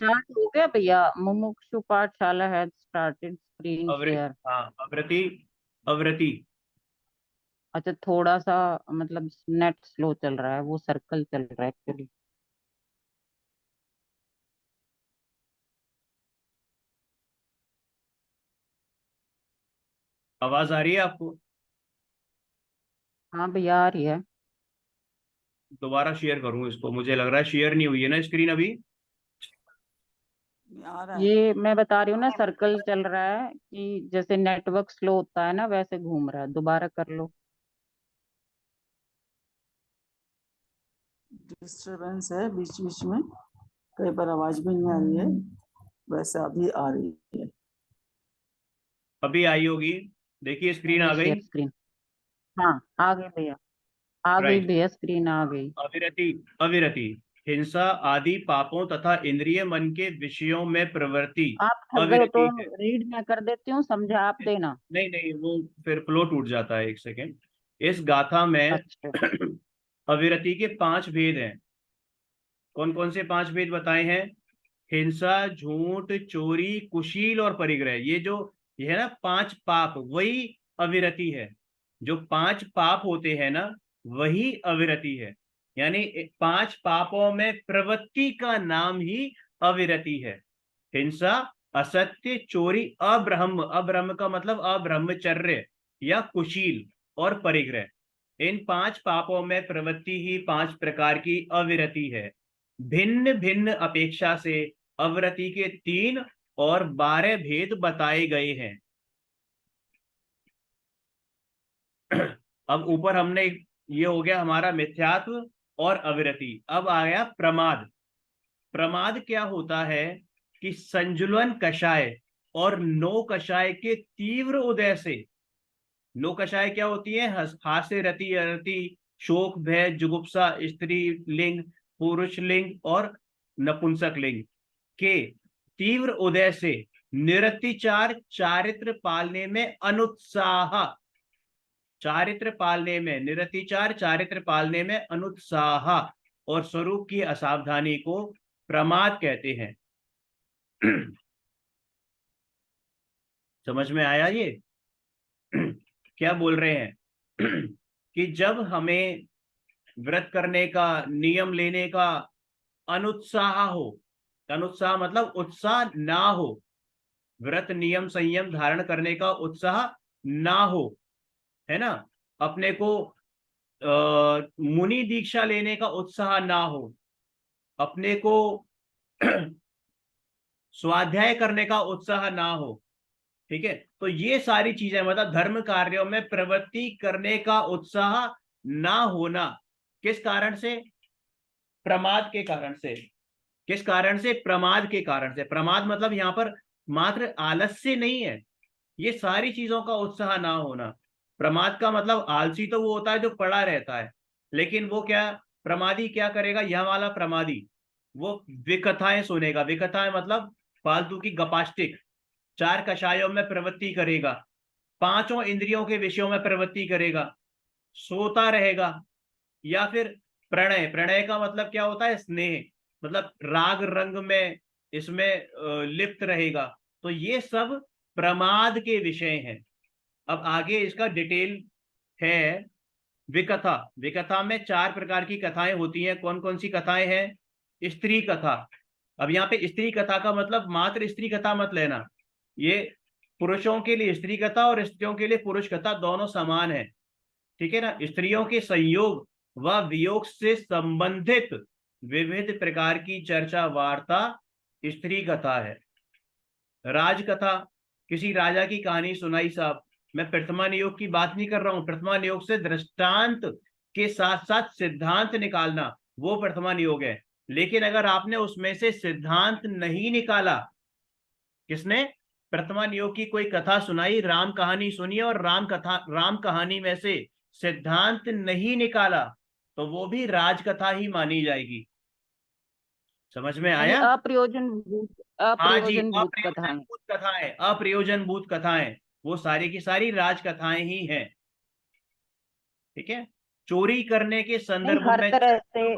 Start हो गया भैया, मुमुक्षु पाठशाला हैज स्टार्टेड स्क्रीन शेयर। हाँ, अवरति, अवरति। अच्छा, थोड़ा सा मतलब नेट स्लो चल रहा है, वो सर्कल चल रहा है एक्चुअली। आवाज आ रही है आपको? हाँ भैया, आ रही है। दोबारा शेयर करूँ इसको? मुझे लग रहा है शेयर नहीं हुई है ना स्क्रीन अभी। आ रहा है। ये मैं बता रही हूँ ना, सर्कल चल रहा है कि जैसे नेटवर्क स्लो होता है ना, वैसे घूम रहा है। दोबारा कर लो। डिस्टरबेंस है बीच बीच में, कई बार आवाज भी नहीं आ रही है, वैसे अभी आ रही है। अभी आई होगी। देखिए स्क्रीन ये आ गई। Share screen. हाँ, आ गई भैया, आ गई राइट। भैया, स्क्रीन आ गई। अविरति, अविरति। हिंसा आदि पापों तथा इंद्रिय मन के विषयों में प्रवृत्ति आप थक गए हो तो अविरति है। रीड मैं कर देती हूँ, समझा आप देना। नहीं नहीं, वो फिर फ्लो टूट जाता है। एक सेकेंड। इस गाथा में अच्छा। अविरति के 5 भेद हैं। कौन कौन से 5 भेद बताए हैं? हिंसा, झूठ, चोरी, कुशील और परिग्रह। ये है ना 5 पाप, वही अविरति है। जो 5 पाप होते हैं ना, वही अविरति है। यानी 5 पापों में प्रवृत्ति का नाम ही अविरति है। हिंसा, असत्य, चोरी, अब्रह्म, अब्रह्म का मतलब अब्रह्मचर्य या कुशील, और परिग्रह। इन 5 पापों में प्रवृत्ति ही 5 प्रकार की अविरति है। भिन्न भिन्न अपेक्षा से अवरति के 3 और 12 भेद बताए गए हैं। अब ऊपर हमने, ये हो गया हमारा मिथ्यात्व और अविरति। अब आ गया प्रमाद। प्रमाद क्या होता है कि संजुलन कषाय और नो कषाय के तीव्र उदय से। नो कषाय क्या होती है? हास्य, रति, अरति, शोक, भय, जुगुप्सा, स्त्री लिंग, पुरुष लिंग और नपुंसक लिंग के तीव्र उदय से निरतिचार चारित्र पालने में अनुत्साह। चारित्र पालने में, निरतिचार चारित्र पालने में अनुत्साह और स्वरूप की असावधानी को प्रमाद कहते हैं। समझ में आया ये? क्या बोल रहे हैं? कि जब हमें व्रत करने का, नियम लेने का अनुत्साह हो, अनुत्साह मतलब उत्साह ना हो, व्रत नियम संयम धारण करने का उत्साह ना हो, है ना, अपने को मुनि दीक्षा लेने का उत्साह ना हो, अपने को स्वाध्याय करने का उत्साह ना हो, ठीक है, तो ये सारी चीजें मतलब धर्म कार्यों में प्रवृत्ति करने का उत्साह ना होना, किस कारण से? प्रमाद के कारण से। किस कारण से? प्रमाद के कारण से। प्रमाद मतलब यहां पर मात्र आलस्य नहीं है, ये सारी चीजों का उत्साह ना होना। प्रमाद का मतलब आलसी तो वो होता है जो पड़ा रहता है, लेकिन वो क्या, प्रमादी क्या करेगा? यह वाला प्रमादी वो विकथाएं सुनेगा। विकथाएं मतलब फालतू की गपास्टिक। 4 कषायों में प्रवृत्ति करेगा, 5 इंद्रियों के विषयों में प्रवृत्ति करेगा, सोता रहेगा, या फिर प्रणय। प्रणय का मतलब क्या होता है? स्नेह, मतलब राग रंग में इसमें लिप्त रहेगा। तो ये सब प्रमाद के विषय हैं। अब आगे इसका डिटेल है। विकथा, विकथा में 4 प्रकार की कथाएं होती हैं। कौन कौन सी कथाएं हैं? स्त्री कथा। अब यहाँ पे स्त्री कथा का मतलब मात्र स्त्री कथा मत लेना, ये पुरुषों के लिए स्त्री कथा और स्त्रियों के लिए पुरुष कथा दोनों समान है, ठीक है ना। स्त्रियों के संयोग व वियोग से संबंधित विविध प्रकार की चर्चा वार्ता स्त्री कथा है। राजकथा, किसी राजा की कहानी सुनाई साहब। मैं प्रथमा नियोग की बात नहीं कर रहा हूं। प्रथमा नियोग से दृष्टांत के साथ साथ सिद्धांत निकालना, वो प्रथमा नियोग है। लेकिन अगर आपने उसमें से सिद्धांत नहीं निकाला, किसने? प्रथमा नियोग की कोई कथा सुनाई, राम कहानी सुनी और राम कथा, राम कहानी में से सिद्धांत नहीं निकाला, तो वो भी राजकथा ही मानी जाएगी। समझ में यानी आया? अप्रयोजन भूत, हाँ जी, अप्रयोजन भूत कथाएं। अप्रयोजनभूत कथाएं, अप्रयोजनभूत कथाएं, वो सारी की सारी राजकथाएं ही हैं, ठीक है। चोरी करने के नहीं, संदर्भ हर में तरह से।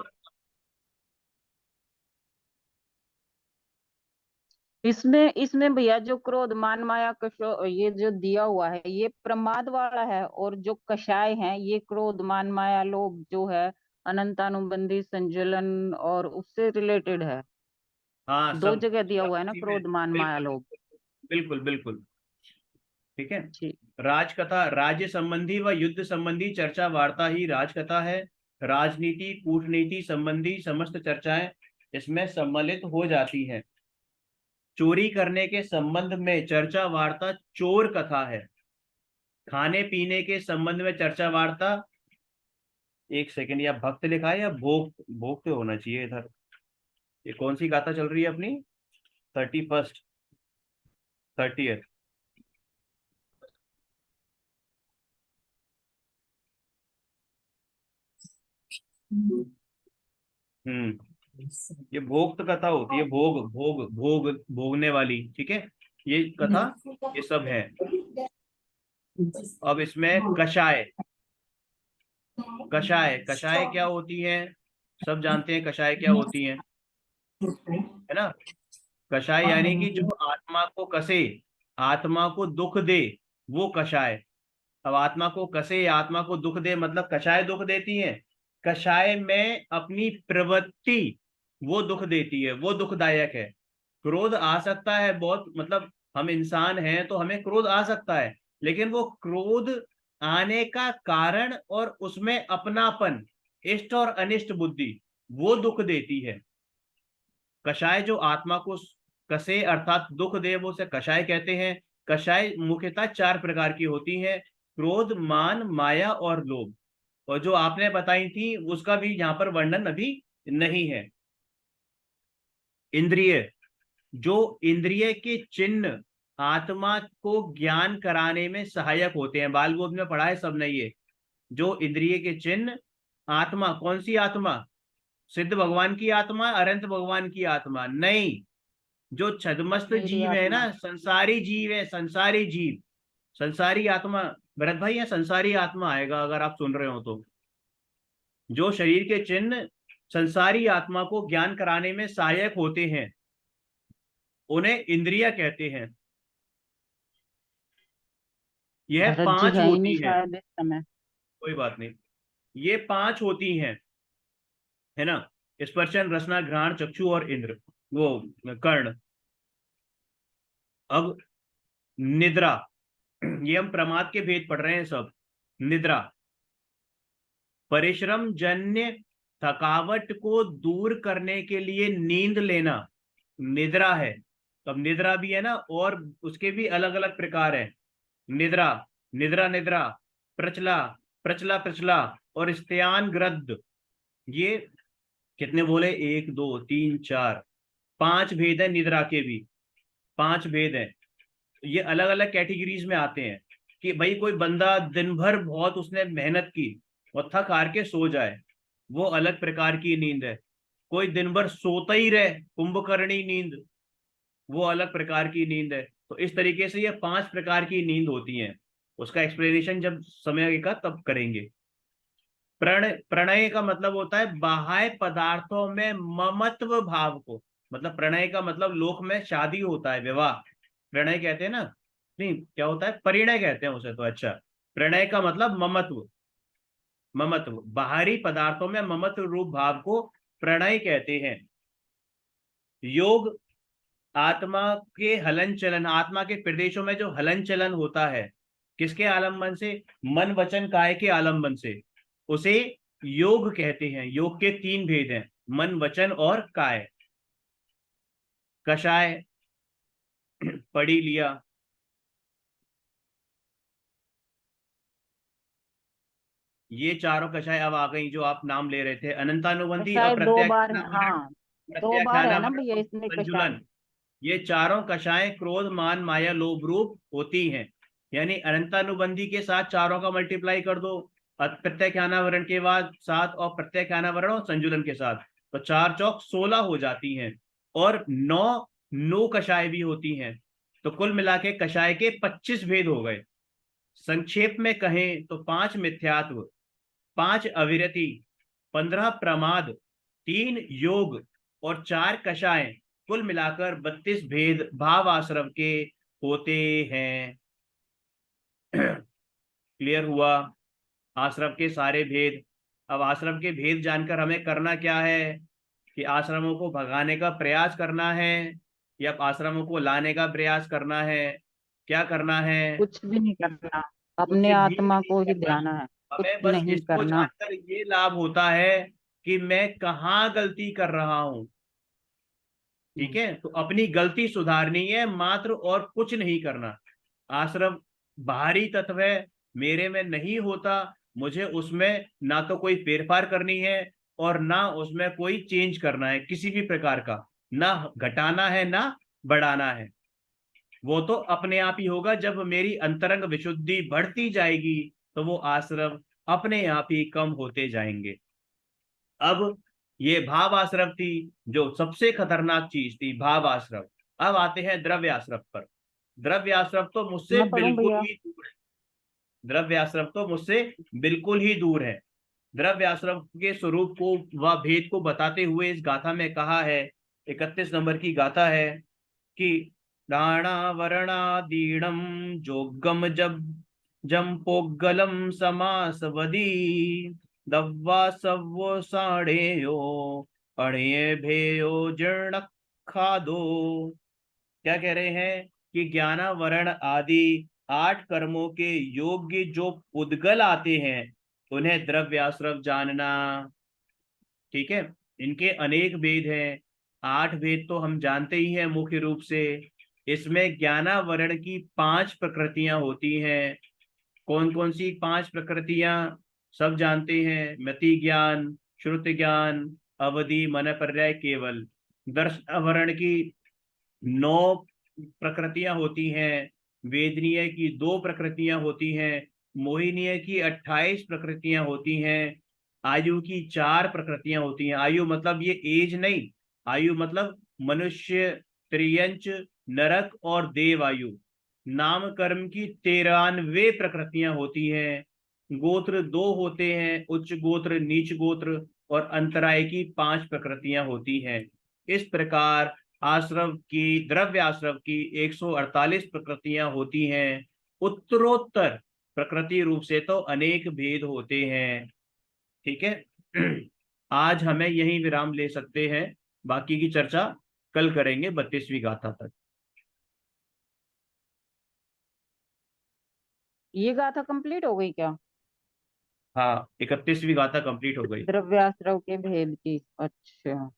इसमें इसमें भैया जो क्रोध मान माया कशो ये जो दिया हुआ है ये प्रमाद वाला है, और जो कषाय है ये क्रोध मान माया लोभ जो है अनंतानुबंधी संजलन और उससे रिलेटेड है। हाँ, दो सब जगह दिया सब हुआ है ना, इसी में। क्रोध मान माया बिल्कुल लोभ। बिल्कुल बिल्कुल। ठीक है। ठीक। राजकथा राज्य संबंधी व युद्ध संबंधी चर्चा वार्ता ही राजकथा है। राजनीति कूटनीति संबंधी समस्त चर्चाएं इसमें सम्मिलित हो जाती हैं। चोरी करने के संबंध में चर्चा वार्ता चोर कथा है। खाने पीने के संबंध में चर्चा वार्ता, एक सेकंड, या भक्त लिखा है या भोग, भोग तो होना चाहिए इधर। ये कौन सी गाथा चल रही है अपनी? 31st, 30th। हम्म, ये भोग कथा होती है, भोग भोग भोग भोगने वाली। ठीक है, ये कथा, ये सब है। अब इसमें कषाय, कषाय कषाय क्या होती है? सब जानते हैं कषाय क्या होती है ना? कषाय यानी कि जो आत्मा को कसे, आत्मा को दुख दे, वो कषाय। अब आत्मा को कसे, आत्मा को दुख दे, मतलब कषाय दुख देती है। कषाय में अपनी प्रवृत्ति वो दुख देती है, वो दुखदायक है। क्रोध आ सकता है बहुत, मतलब हम इंसान हैं तो हमें क्रोध आ सकता है, लेकिन वो क्रोध आने का कारण और उसमें अपनापन, इष्ट और अनिष्ट बुद्धि, वो दुख देती है। कषाय जो आत्मा को कसे अर्थात दुख दे, वो उसे कषाय कहते हैं। कषाय मुख्यतः 4 प्रकार की होती है: क्रोध, मान, माया और लोभ। और जो आपने बताई थी उसका भी यहाँ पर वर्णन अभी नहीं है। इंद्रिय, जो इंद्रिय के चिन्ह आत्मा को ज्ञान कराने में सहायक होते हैं, बाल बोध में पढ़ा है सबने ये। जो इंद्रिय के चिन्ह, आत्मा, कौन सी आत्मा? सिद्ध भगवान की आत्मा, अनंत भगवान की आत्मा नहीं, जो छदमस्त मेरी जीव है आत्मा। ना, संसारी जीव है, संसारी जीव, संसारी आत्मा। भरत भाई, यहाँ संसारी आत्मा आएगा अगर आप सुन रहे हो तो। जो शरीर के चिन्ह संसारी आत्मा को ज्ञान कराने में सहायक होते हैं, उन्हें इंद्रिया कहते हैं। यह भरत जी 5 है ही नहीं होती है। शायद इस समय। कोई बात नहीं, ये 5 होती हैं, है ना? स्पर्शन, रसना, घ्राण, चक्षु और इंद्र, वो कर्ण। अब निद्रा, ये हम प्रमाद के भेद पढ़ रहे हैं सब। निद्रा, परिश्रम जन्य थकावट को दूर करने के लिए नींद लेना निद्रा है। अब निद्रा भी है ना, और उसके भी अलग अलग प्रकार है। निद्रा, निद्रा निद्रा, प्रचला, प्रचला प्रचला, और स्त्यान ग्रद्ध। ये कितने बोले? 1 2 3 4, 5 भेद है निद्रा के भी, 5 भेद है। ये अलग अलग कैटेगरीज में आते हैं कि भाई कोई बंदा दिन भर बहुत उसने मेहनत की और थक हार के सो जाए, वो अलग प्रकार की नींद है। कोई दिन भर सोता ही रहे, कुंभकर्णी नींद, वो अलग प्रकार की नींद है। तो इस तरीके से ये 5 प्रकार की नींद होती हैं। उसका एक्सप्लेनेशन जब समय आएगा तब करेंगे। प्रणय, प्रणय का मतलब होता है बाह्य पदार्थों में ममत्व भाव को, मतलब प्रणय का मतलब लोक में शादी होता है, विवाह, प्रणय कहते हैं ना। नहीं, क्या होता है? परिणय कहते हैं उसे तो। अच्छा, प्रणय का मतलब ममत्व, ममत्व, बाहरी पदार्थों में ममत्व रूप भाव को प्रणय कहते हैं। योग, आत्मा के हलन चलन, आत्मा के प्रदेशों में जो हलन चलन होता है, किसके आलंबन से? मन वचन काय के आलंबन से, उसे योग कहते हैं। योग के 3 भेद हैं, मन वचन और काय। कषाय पढ़ी लिया। ये चारों कषाय अब आ गई जो आप नाम ले रहे थे: अनंतानुबंधी, कषाय 2 बार है, अप्रत्याख्यानावरण, हाँ। 2 बार है ना प्रत्याख्यानावरण भैया और इसमें कषाय। संजुलन। ये चारों कषाएं क्रोध, मान, माया, लोभ रूप होती हैं। यानी अनंतानुबंधी के साथ चारों का मल्टीप्लाई कर दो, प्रत्याख्यानावरण के बाद 7, और प्रत्याख्यानावरण और संजुलन के साथ, तो 4 चौक 16 हो जाती हैं। और 9 नो कषाय भी होती हैं। तो कुल मिला के कषाय के 25 भेद हो गए। संक्षेप में कहें तो 5 मिथ्यात्व, 5 अविरति, 15 प्रमाद, 3 योग और 4 कषाय, कुल मिलाकर 32 भेद भाव आश्रम के होते हैं। क्लियर हुआ आश्रम के सारे भेद। अब आश्रम के भेद जानकर हमें करना क्या है कि आश्रमों को भगाने का प्रयास करना है या आश्रमों को लाने का प्रयास करना है, क्या करना है? कुछ भी नहीं करना, कुछ अपने भी आत्मा नहीं को ही करना। ध्यान है, कुछ हमें बस नहीं इसको करना। जानकर ये लाभ होता है कि मैं कहाँ गलती कर रहा हूं। ठीक है, तो अपनी गलती सुधारनी है मात्र, और कुछ नहीं करना। आश्रम बाहरी तत्व है, मेरे में नहीं होता, मुझे उसमें ना तो कोई फेरफार करनी है और ना उसमें कोई चेंज करना है किसी भी प्रकार का, ना घटाना है ना बढ़ाना है। वो तो अपने आप ही होगा। जब मेरी अंतरंग विशुद्धि बढ़ती जाएगी तो वो आश्रम अपने आप ही कम होते जाएंगे। अब ये भाव आश्रम थी जो सबसे खतरनाक चीज थी, भाव आश्रम। अब आते हैं द्रव्य आश्रम पर। द्रव्य आश्रम तो मुझसे मैं पढ़ूं बिल्कुल भैया? ही दूर है। द्रव्य आश्रम तो मुझसे बिल्कुल ही दूर है। द्रव्य आश्रम के स्वरूप को व भेद को बताते हुए इस गाथा में कहा है, 31 नंबर की गाथा है कि दाणावरणादीणम जोगम जब जम्पोगलम समासवदी दव्वा सव्वो साणेयो अणये भेयो जीर्ण खादो। क्या कह रहे हैं कि ज्ञानावरण आदि 8 कर्मों के योग्य जो उद्गल आते हैं उन्हें द्रव्याश्रम जानना। ठीक है, इनके अनेक भेद हैं। 8 भेद तो हम जानते ही हैं मुख्य रूप से। इसमें ज्ञानावरण की 5 प्रकृतियां होती हैं। कौन कौन सी 5 प्रकृतियां? सब जानते हैं, मति ज्ञान, श्रुति ज्ञान, अवधि, मन पर्याय, केवल। दर्शनावरण की 9 प्रकृतियां होती हैं। वेदनीय की 2 प्रकृतियां होती हैं। मोहिनीय की 28 प्रकृतियां होती हैं। आयु की 4 प्रकृतियां होती हैं। आयु मतलब ये एज नहीं, आयु मतलब मनुष्य, त्रियंच, नरक और देव आयु। नाम कर्म की 93 प्रकृतियां होती हैं। गोत्र 2 होते हैं, उच्च गोत्र, नीच गोत्र, और अंतराय की 5 प्रकृतियां होती हैं। इस प्रकार आश्रम की, द्रव्य आश्रम की 148 प्रकृतियां होती हैं। उत्तरोत्तर प्रकृति रूप से तो अनेक भेद होते हैं। ठीक है। आज हमें यही विराम ले सकते हैं, बाकी की चर्चा कल करेंगे 32वीं गाथा तक। ये गाथा कंप्लीट हो गई क्या? हाँ, 31वीं गाथा कंप्लीट हो गई। द्रव्याश्रव के भेद की? अच्छा।